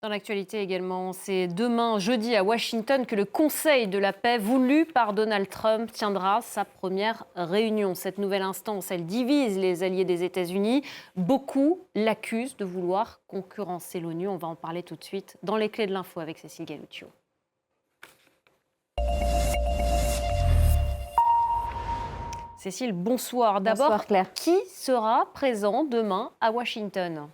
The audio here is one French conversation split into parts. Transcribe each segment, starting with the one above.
Dans l'actualité également, c'est demain, jeudi, à Washington, que le Conseil de la paix, voulu par Donald Trump, tiendra sa première réunion. Cette nouvelle instance, elle divise les alliés des États-Unis. Beaucoup l'accusent de vouloir concurrencer l'ONU. On va en parler tout de suite dans les clés de l'info avec Cécile Galluccio. Cécile, bonsoir. D'abord, Claire. qui sera présent demain à Washington ?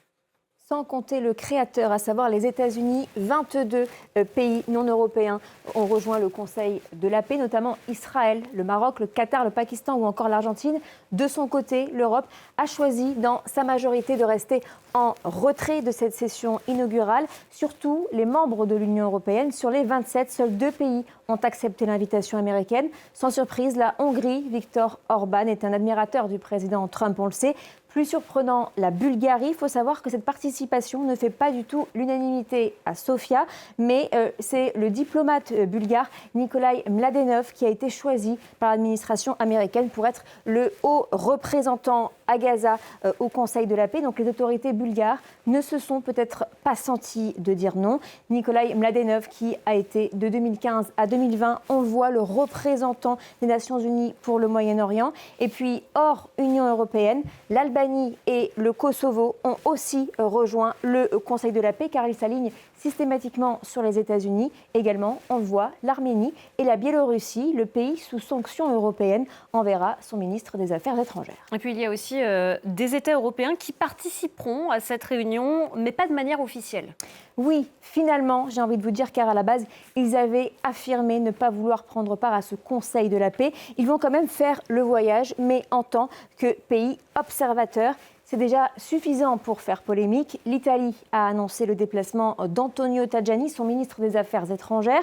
Sans compter le créateur, à savoir les États-Unis, 22 pays non européens ont rejoint le Conseil de la paix, notamment Israël, le Maroc, le Qatar, le Pakistan ou encore l'Argentine. De son côté, l'Europe a choisi dans sa majorité de rester en retrait de cette session inaugurale. Surtout, les membres de l'Union européenne, sur les 27, seuls 2 pays ont accepté l'invitation américaine. Sans surprise, la Hongrie, Viktor Orban, est un admirateur du président Trump, on le sait. Plus surprenant, la Bulgarie. Il faut savoir que cette participation ne fait pas du tout l'unanimité à Sofia, mais c'est le diplomate bulgare Nikolai Mladenov qui a été choisi par l'administration américaine pour être le haut représentant à Gaza au Conseil de la paix. Donc les autorités bulgares ne se sont peut-être pas senties de dire non. Nikolai Mladenov qui a été de 2015 à 2020, on le voit, le représentant des Nations Unies pour le Moyen-Orient. Et puis hors Union européenne, l'Albanie et le Kosovo ont aussi rejoint le Conseil de la paix car ils s'alignent systématiquement sur les États-Unis. Également, on le voit, l'Arménie et la Biélorussie, le pays sous sanctions européennes, enverra son ministre des Affaires étrangères. Et puis il y a aussi des États européens qui participeront à cette réunion, mais pas de manière officielle. Oui, finalement, j'ai envie de vous dire, car à la base, ils avaient affirmé ne pas vouloir prendre part à ce Conseil de la paix. Ils vont quand même faire le voyage, mais en tant que pays observateur. C'est déjà suffisant pour faire polémique. L'Italie a annoncé le déplacement d'Antonio Tajani, son ministre des Affaires étrangères.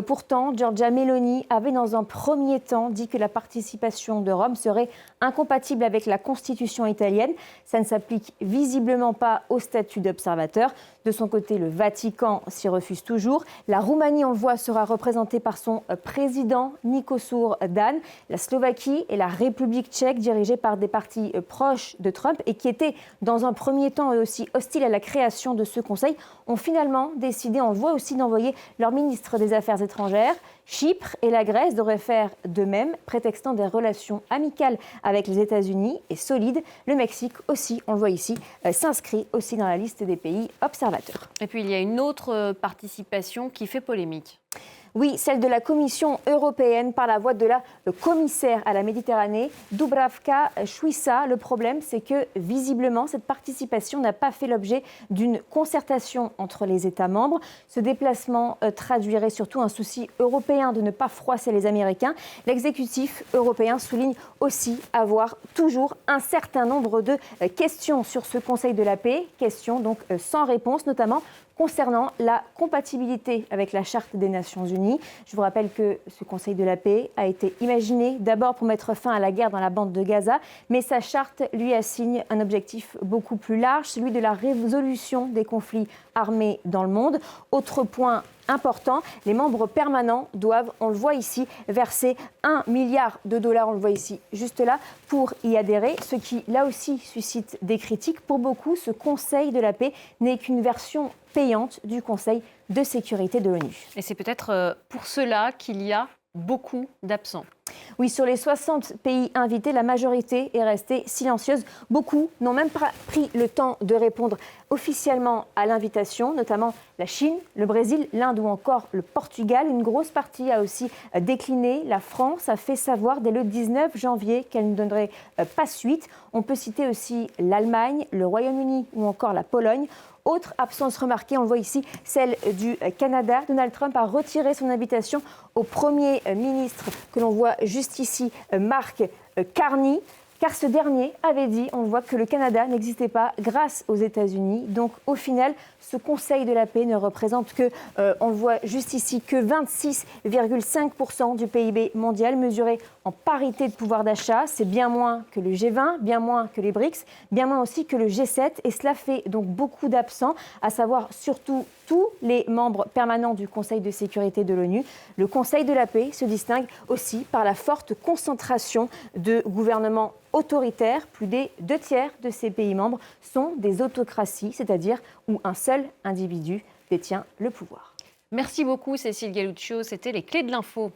Pourtant, Giorgia Meloni avait dans un premier temps dit que la participation de Rome serait incompatible avec la constitution italienne. Ça ne s'applique visiblement pas au statut d'observateur. De son côté, le Vatican s'y refuse toujours. La Roumanie, on le voit, sera représentée par son président Nicosur Dan. La Slovaquie et la République tchèque, dirigées par des partis proches de Trump et qui étaient dans un premier temps eux aussi hostiles à la création de ce conseil, ont finalement décidé, on le voit aussi, d'envoyer leur ministre des Affaires étrangères. Chypre et la Grèce devraient faire de même, prétextant des relations amicales avec les États-Unis et solides. Le Mexique aussi, on le voit ici, s'inscrit aussi dans la liste des pays observateurs. Et puis il y a une autre participation qui fait polémique. Oui, celle de la Commission européenne par la voix de la commissaire à la Méditerranée, Dubravka Šuica. Le problème, c'est que visiblement, cette participation n'a pas fait l'objet d'une concertation entre les États membres. Ce déplacement traduirait surtout un souci européen de ne pas froisser les Américains. L'exécutif européen souligne aussi avoir toujours un certain nombre de questions sur ce Conseil de la paix, questions donc sans réponse, notamment concernant la compatibilité avec la Charte des Nations Unies. Je vous rappelle que ce Conseil de la paix a été imaginé d'abord pour mettre fin à la guerre dans la bande de Gaza, mais sa charte lui assigne un objectif beaucoup plus large, celui de la résolution des conflits armés dans le monde. Autre point important, les membres permanents doivent, on le voit ici, verser $1 milliard, on le voit ici, juste là, pour y adhérer, ce qui, là aussi, suscite des critiques. Pour beaucoup, ce Conseil de la paix n'est qu'une version payante du Conseil de sécurité de l'ONU. Et c'est peut-être pour cela qu'il y a beaucoup d'absents. Oui, sur les 60 pays invités, la majorité est restée silencieuse. Beaucoup n'ont même pas pris le temps de répondre officiellement à l'invitation, notamment la Chine, le Brésil, l'Inde ou encore le Portugal. Une grosse partie a aussi décliné. La France a fait savoir dès le 19 janvier qu'elle ne donnerait pas suite. On peut citer aussi l'Allemagne, le Royaume-Uni ou encore la Pologne. Autre absence remarquée, on le voit ici, celle du Canada. Donald Trump a retiré son invitation au Premier ministre que l'on voit juste ici, Mark Carney, car ce dernier avait dit, on le voit, que le Canada n'existait pas grâce aux États-Unis. Donc au final, ce Conseil de la paix ne représente que, on le voit juste ici, que 26,5% du PIB mondial mesuré en parité de pouvoir d'achat. C'est bien moins que le G20, bien moins que les BRICS, bien moins aussi que le G7. Et cela fait donc beaucoup d'absents, à savoir surtout tous les membres permanents du Conseil de sécurité de l'ONU. Le Conseil de la paix se distingue aussi par la forte concentration de gouvernements autoritaires. Plus des 2 tiers de ces pays membres sont des autocraties, c'est-à-dire où un seul individu détient le pouvoir. Merci beaucoup Cécile Galluccio, c'était les clés de l'info.